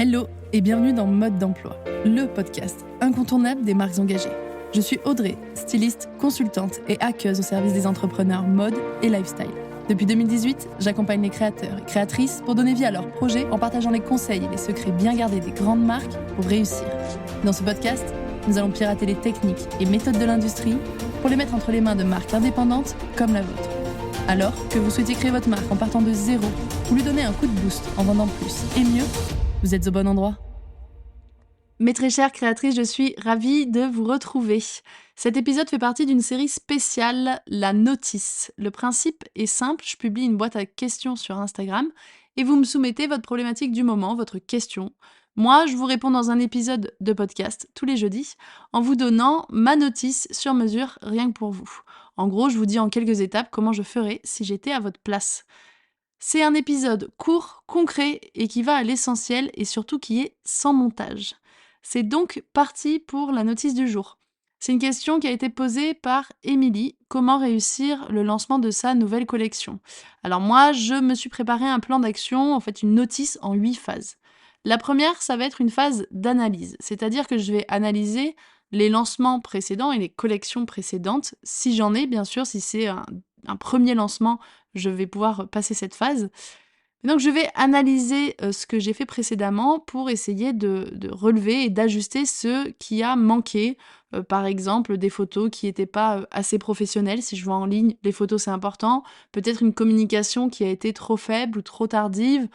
Hello et bienvenue dans Mode d'emploi, le podcast incontournable des marques engagées. Je suis Audrey, styliste, consultante et hackeuse au service des entrepreneurs mode et lifestyle. Depuis 2018, j'accompagne les créateurs et créatrices pour donner vie à leurs projets en partageant les conseils et les secrets bien gardés des grandes marques pour réussir. Dans ce podcast, nous allons pirater les techniques et méthodes de l'industrie pour les mettre entre les mains de marques indépendantes comme la vôtre. Alors que vous souhaitez créer votre marque en partant de zéro ou lui donner un coup de boost en vendant plus et mieux, vous êtes au bon endroit. Mes très chères créatrices, je suis ravie de vous retrouver. Cet épisode fait partie d'une série spéciale, la notice. Le principe est simple, je publie une boîte à questions sur Instagram et vous me soumettez votre problématique du moment, votre question. Moi, je vous réponds dans un épisode de podcast tous les jeudis en vous donnant ma notice sur mesure rien que pour vous. En gros, je vous dis en quelques étapes comment je ferais si j'étais à votre place. C'est un épisode court, concret et qui va à l'essentiel et surtout qui est sans montage. C'est donc parti pour la notice du jour. C'est une question qui a été posée par Émilie. Comment réussir le lancement de sa nouvelle collection? Alors moi, je me suis préparé un plan d'action, en fait une notice en 8 phases. La première, ça va être une phase d'analyse, c'est-à-dire que je vais analyser les lancements précédents et les collections précédentes, si j'en ai bien sûr, si c'est un premier lancement, je vais pouvoir passer cette phase. Et donc je vais analyser ce que j'ai fait précédemment pour essayer de relever et d'ajuster ce qui a manqué. Par exemple, des photos qui n'étaient pas assez professionnelles. Si je vois en ligne, les photos c'est important. Peut-être une communication qui a été trop faible ou trop tardive.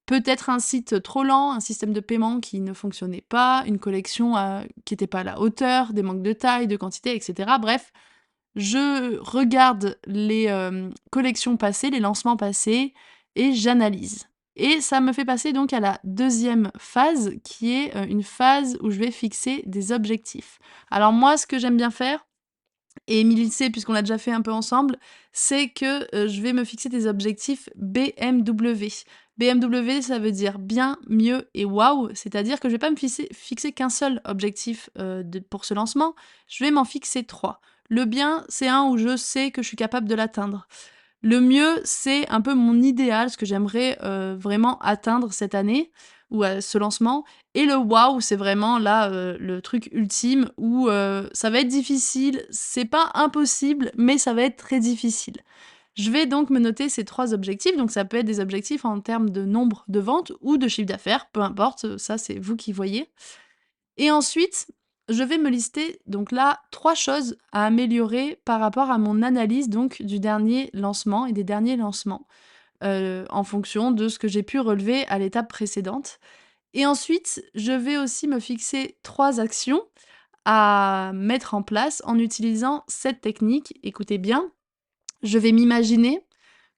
Peut-être un site trop lent, un système de paiement qui ne fonctionnait pas, une collection qui n'était pas à la hauteur, des manques de taille, de quantité, etc. Bref, je regarde les collections passées, les lancements passés et j'analyse. Et ça me fait passer donc à la deuxième phase qui est une phase où je vais fixer des objectifs. Alors moi, ce que j'aime bien faire, et Émilie le sait puisqu'on l'a déjà fait un peu ensemble, c'est que je vais me fixer des objectifs BMW. BMW, ça veut dire bien, mieux et waouh, c'est-à-dire que je vais pas me fixer qu'un seul objectif pour ce lancement, je vais m'en fixer 3. Le bien, c'est un où je sais que je suis capable de l'atteindre. Le mieux, c'est un peu mon idéal, ce que j'aimerais vraiment atteindre cette année ou à ce lancement. Et le waouh, c'est vraiment là le truc ultime où ça va être difficile, c'est pas impossible, mais ça va être très difficile. Je vais donc me noter ces 3 objectifs, donc ça peut être des objectifs en termes de nombre de ventes ou de chiffre d'affaires, peu importe, ça c'est vous qui voyez. Et ensuite, je vais me lister donc là 3 choses à améliorer par rapport à mon analyse donc du dernier lancement et des derniers lancements, en fonction de ce que j'ai pu relever à l'étape précédente. Et ensuite, je vais aussi me fixer 3 actions à mettre en place en utilisant cette technique. Écoutez bien, je vais m'imaginer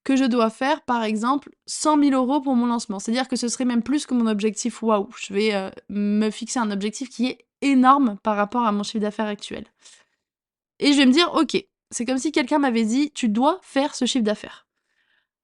que je dois faire, par exemple, 100 000 € pour mon lancement. C'est-à-dire que ce serait même plus que mon objectif waouh. Je vais me fixer un objectif qui est énorme par rapport à mon chiffre d'affaires actuel. Et je vais me dire, ok, c'est comme si quelqu'un m'avait dit, tu dois faire ce chiffre d'affaires.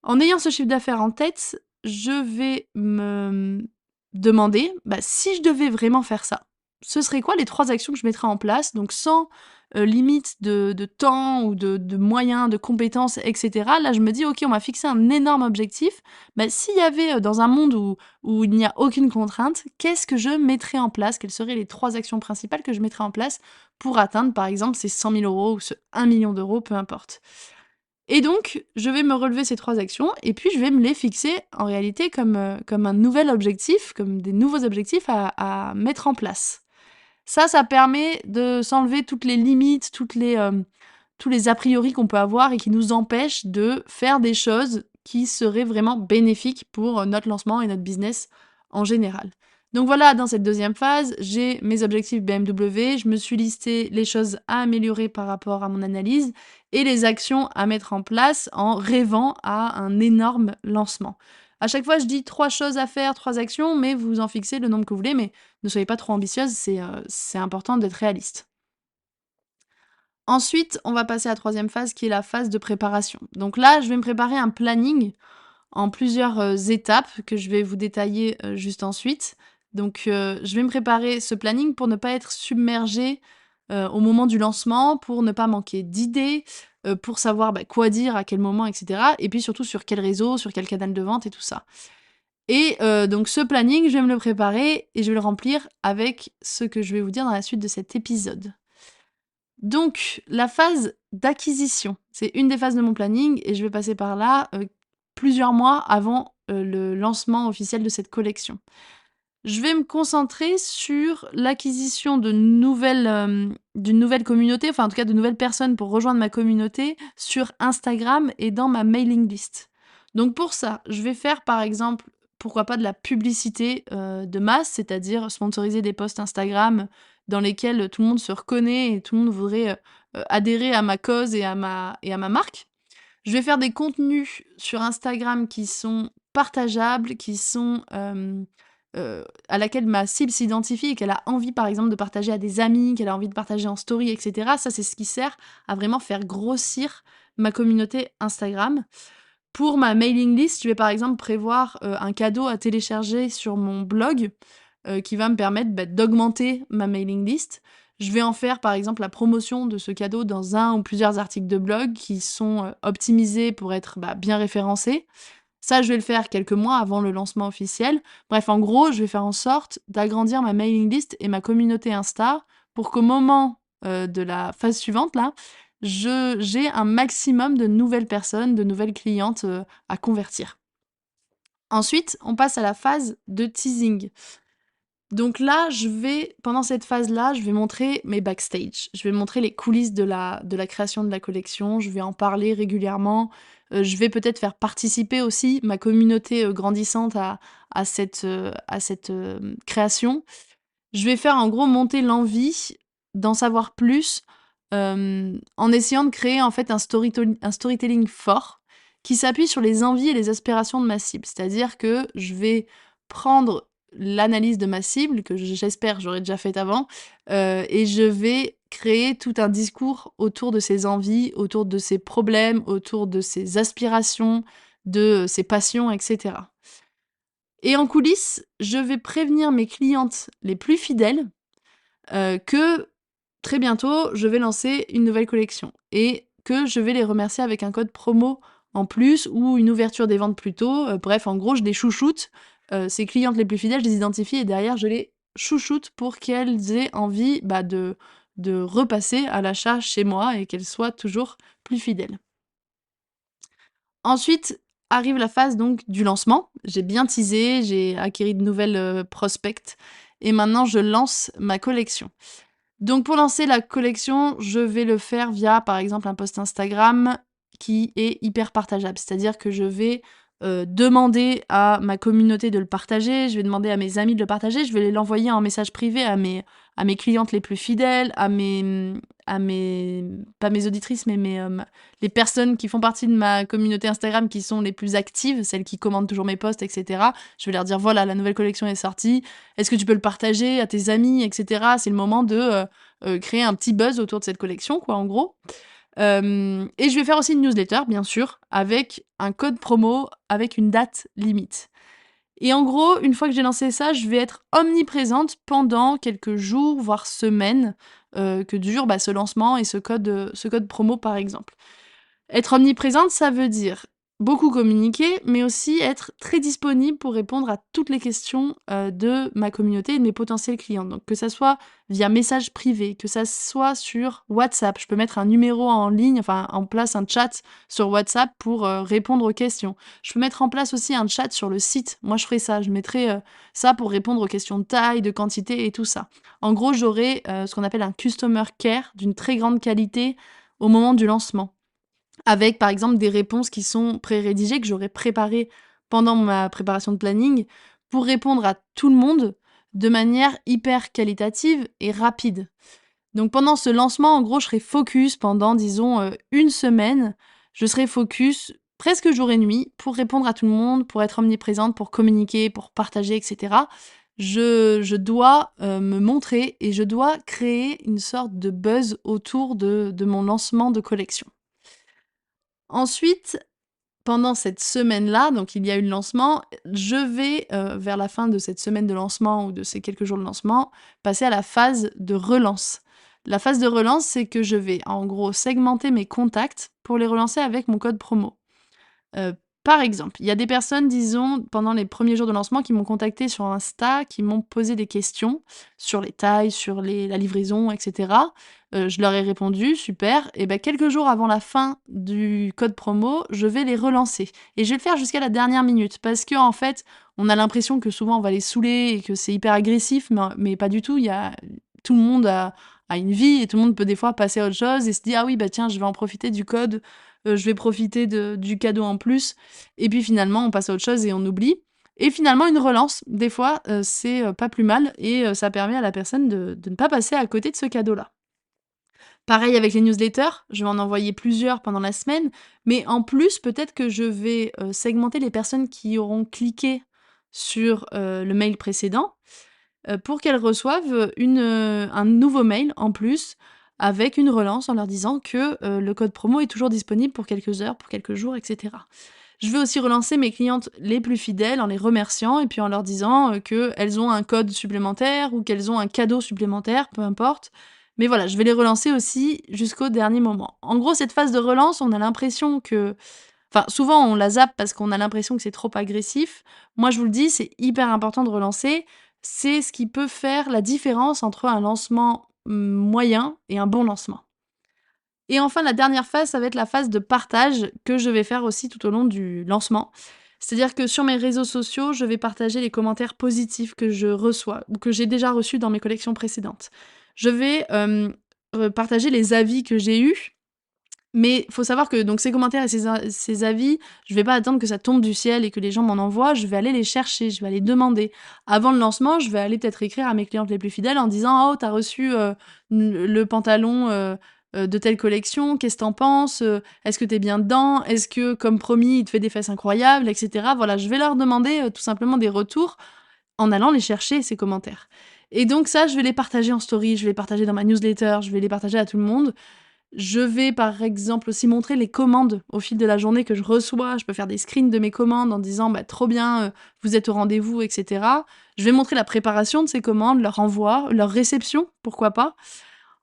En ayant ce chiffre d'affaires en tête, je vais me demander, si je devais vraiment faire ça, ce serait quoi les 3 actions que je mettrais en place, donc sans limite de temps ou de moyens, de compétences, etc. Là, je me dis, ok, on m'a fixé un énorme objectif. S'il y avait dans un monde où il n'y a aucune contrainte, qu'est-ce que je mettrais en place? Quelles seraient les 3 actions principales que je mettrais en place pour atteindre, par exemple, ces 100 000 € ou ce 1 million d'euros, peu importe. Et donc, je vais me relever ces 3 actions et puis je vais me les fixer en réalité comme un nouvel objectif, comme des nouveaux objectifs à mettre en place. Ça permet de s'enlever toutes les limites, tous les a priori qu'on peut avoir et qui nous empêchent de faire des choses qui seraient vraiment bénéfiques pour notre lancement et notre business en général. Donc voilà, dans cette deuxième phase, j'ai mes objectifs BMW, je me suis listé les choses à améliorer par rapport à mon analyse et les actions à mettre en place en rêvant à un énorme lancement. À chaque fois, je dis 3 choses à faire, 3 actions, mais vous en fixez le nombre que vous voulez, mais ne soyez pas trop ambitieuse, c'est important d'être réaliste. Ensuite, on va passer à la 3e phase qui est la phase de préparation. Donc là, je vais me préparer un planning en plusieurs étapes que je vais vous détailler juste ensuite. Donc je vais me préparer ce planning pour ne pas être submergée au moment du lancement, pour ne pas manquer d'idées, pour savoir quoi dire, à quel moment, etc. Et puis surtout sur quel réseau, sur quel canal de vente et tout ça. Et donc ce planning, je vais me le préparer et je vais le remplir avec ce que je vais vous dire dans la suite de cet épisode. Donc la phase d'acquisition, c'est une des phases de mon planning et je vais passer par là, plusieurs mois avant, le lancement officiel de cette collection. Je vais me concentrer sur l'acquisition d'une nouvelle communauté, enfin en tout cas de nouvelles personnes pour rejoindre ma communauté sur Instagram et dans ma mailing list. Donc pour ça, je vais faire par exemple, pourquoi pas de la publicité de masse, c'est-à-dire sponsoriser des posts Instagram dans lesquels tout le monde se reconnaît et tout le monde voudrait adhérer à ma cause et à ma marque. Je vais faire des contenus sur Instagram qui sont partageables, qui sont à laquelle ma cible s'identifie et qu'elle a envie, par exemple, de partager à des amis, qu'elle a envie de partager en story, et cetera. Ça, c'est ce qui sert à vraiment faire grossir ma communauté Instagram. Pour ma mailing list, je vais, par exemple, prévoir, un cadeau à télécharger sur mon blog, qui va me permettre, d'augmenter ma mailing list. Je vais en faire, par exemple, la promotion de ce cadeau dans un ou plusieurs articles de blog qui sont, optimisés pour être, bien référencés. Ça, je vais le faire quelques mois avant le lancement officiel. Bref, en gros, je vais faire en sorte d'agrandir ma mailing list et ma communauté Insta pour qu'au moment, de la phase suivante là, j'ai un maximum de nouvelles personnes, de nouvelles clientes, à convertir. Ensuite, on passe à la phase de teasing. Donc là, pendant cette phase-là, je vais montrer mes backstage. Je vais montrer les coulisses de la création de la collection. Je vais en parler régulièrement. Je vais peut-être faire participer aussi ma communauté grandissante à cette création. Je vais faire en gros monter l'envie d'en savoir plus en essayant de créer en fait un storytelling fort qui s'appuie sur les envies et les aspirations de ma cible. C'est-à-dire que je vais prendre l'analyse de ma cible, que j'espère j'aurais déjà faite avant, et je vais créer tout un discours autour de ses envies, autour de ses problèmes, autour de ses aspirations, de ses passions, etc. Et en coulisses, je vais prévenir mes clientes les plus fidèles que très bientôt, je vais lancer une nouvelle collection et que je vais les remercier avec un code promo en plus ou une ouverture des ventes plus tôt. Bref, en gros, je les chouchoute. Ces clientes les plus fidèles, je les identifie et derrière, je les chouchoute pour qu'elles aient envie de repasser à l'achat chez moi et qu'elles soient toujours plus fidèles. Ensuite arrive la phase donc du lancement. J'ai bien teasé, j'ai acquis de nouvelles prospects et maintenant je lance ma collection. Donc pour lancer la collection, je vais le faire via, par exemple, un post Instagram qui est hyper partageable. C'est-à-dire que je vais, demander à ma communauté de le partager, je vais demander à mes amis de le partager, je vais l'envoyer en message privé à mes clientes les plus fidèles, à mes pas mes auditrices, mais les personnes qui font partie de ma communauté Instagram qui sont les plus actives, celles qui commentent toujours mes posts et cetera. Je vais leur dire: «Voilà, la nouvelle collection est sortie. Est-ce que tu peux le partager à tes amis?» et cetera. C'est le moment de, créer un petit buzz autour de cette collection, quoi, en gros. Et je vais faire aussi une newsletter, bien sûr, avec un code promo, avec une date limite. Et en gros, une fois que j'ai lancé ça, je vais être omniprésente pendant quelques jours, voire semaines, que dure, ce lancement et ce code promo, par exemple. Être omniprésente, ça veut dire beaucoup communiquer, mais aussi être très disponible pour répondre à toutes les questions, de ma communauté et de mes potentiels clients. Donc que ça soit via message privé, que ça soit sur WhatsApp. Je peux mettre un numéro en ligne, enfin en place un chat sur WhatsApp pour, répondre aux questions. Je peux mettre en place aussi un chat sur le site. Moi, je ferais ça. Je mettrais, ça pour répondre aux questions de taille, de quantité et tout ça. En gros, j'aurai, ce qu'on appelle un customer care d'une très grande qualité au moment du lancement. Avec, par exemple, des réponses qui sont pré-rédigées, que j'aurais préparées pendant ma préparation de planning, pour répondre à tout le monde de manière hyper qualitative et rapide. Donc pendant ce lancement, en gros, je serai focus pendant, disons, 1 semaine. Je serai focus presque jour et nuit pour répondre à tout le monde, pour être omniprésente, pour communiquer, pour partager, et cetera. Je dois, me montrer et je dois créer une sorte de buzz autour de mon lancement de collection. Ensuite, pendant cette semaine-là, donc il y a eu le lancement, je vais, vers la fin de cette semaine de lancement ou de ces quelques jours de lancement, passer à la phase de relance. La phase de relance, c'est que je vais, en gros, segmenter mes contacts pour les relancer avec mon code promo. Heu, Par exemple, il y a des personnes, disons, pendant les premiers jours de lancement qui m'ont contacté sur Insta, qui m'ont posé des questions sur les tailles, sur la livraison, etc. Je leur ai répondu, super. Et ben quelques jours avant la fin du code promo, je vais les relancer. Et je vais le faire jusqu'à la dernière minute parce que en fait, on a l'impression que souvent on va les saouler et que c'est hyper agressif, mais pas du tout. Tout le monde a une vie et tout le monde peut des fois passer à autre chose et se dire ah oui bah tiens je vais en profiter du code, je vais profiter du cadeau en plus. Et puis finalement on passe à autre chose et on oublie. Et finalement une relance, des fois, c'est pas plus mal et ça permet à la personne de ne pas passer à côté de ce cadeau-là. Pareil avec les newsletters, je vais en envoyer plusieurs pendant la semaine, mais en plus, peut-être que je vais, segmenter les personnes qui auront cliqué sur, le mail précédent, pour qu'elles reçoivent, un nouveau mail en plus avec une relance en leur disant que, le code promo est toujours disponible pour quelques heures, pour quelques jours et cetera. Je vais aussi relancer mes clientes les plus fidèles en les remerciant et puis en leur disant, qu'elles ont un code supplémentaire ou qu'elles ont un cadeau supplémentaire, peu importe. Mais voilà, je vais les relancer aussi jusqu'au dernier moment. En gros, cette phase de relance, on a l'impression que enfin, souvent on la zappe parce qu'on a l'impression que c'est trop agressif. Moi, je vous le dis, c'est hyper important de relancer. C'est ce qui peut faire la différence entre un lancement, moyen et un bon lancement. Et enfin, la dernière phase, ça va être la phase de partage que je vais faire aussi tout au long du lancement. C'est-à-dire que sur mes réseaux sociaux, je vais partager les commentaires positifs que je reçois ou que j'ai déjà reçus dans mes collections précédentes. Je vais, partager les avis que j'ai eus, mais il faut savoir que donc ces commentaires et ces avis, je vais pas attendre que ça tombe du ciel et que les gens m'en envoient, je vais aller les chercher, je vais aller demander. Avant le lancement, je vais aller peut-être écrire à mes clientes les plus fidèles en disant: «Oh, t'as reçu, le pantalon, de telle collection, qu'est-ce que tu penses? Est-ce que t'es bien dedans? Est-ce que, comme promis, il te fait des fesses incroyables?» et cetera. Voilà, je vais leur demander, tout simplement des retours en allant les chercher ces commentaires. Et donc ça, je vais les partager en story, je vais les partager dans ma newsletter, je vais les partager à tout le monde. Je vais, par exemple, aussi montrer les commandes au fil de la journée que je reçois. Je peux faire des screens de mes commandes en disant: «Bah, trop bien, vous êtes au rendez-vous» et cetera. Je vais montrer la préparation de ces commandes, leur envoi, leur réception, pourquoi pas.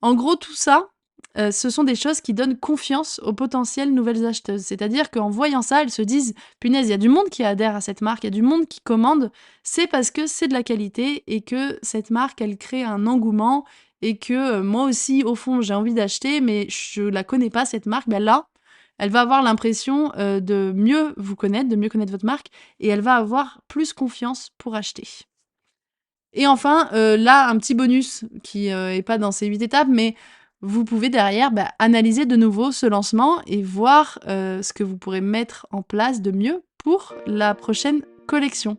En gros, tout ça, ce sont des choses qui donnent confiance aux potentielles nouvelles acheteuses. C'est-à-dire qu'en voyant ça, elles se disent: «Punaise, il y a du monde qui adhère à cette marque, il y a du monde qui commande. C'est parce que c'est de la qualité et que cette marque, elle crée un engouement et que, moi aussi, au fond, j'ai envie d'acheter, mais je la connais pas cette marque». Bah, là, elle va avoir l'impression, de mieux vous connaître, de mieux connaître votre marque et elle va avoir plus confiance pour acheter. Et enfin, là, un petit bonus qui, est pas dans ces 8 étapes, mais vous pouvez derrière, bah, analyser de nouveau ce lancement et voir, ce que vous pourrez mettre en place de mieux pour la prochaine collection.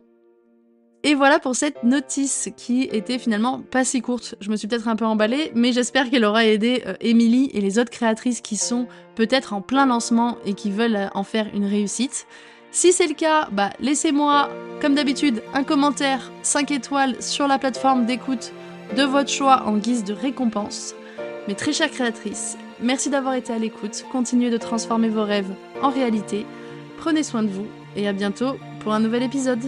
Et voilà pour cette notice qui était finalement pas si courte. Je me suis peut-être un peu emballée, mais j'espère qu'elle aura aidé, Émilie et les autres créatrices qui sont peut-être en plein lancement et qui veulent, en faire une réussite. Si c'est le cas, bah, laissez-moi, comme d'habitude, un commentaire 5 étoiles sur la plateforme d'écoute de votre choix en guise de récompense. Mes très chères créatrices, merci d'avoir été à l'écoute. Continuez de transformer vos rêves en réalité. Prenez soin de vous et à bientôt pour un nouvel épisode.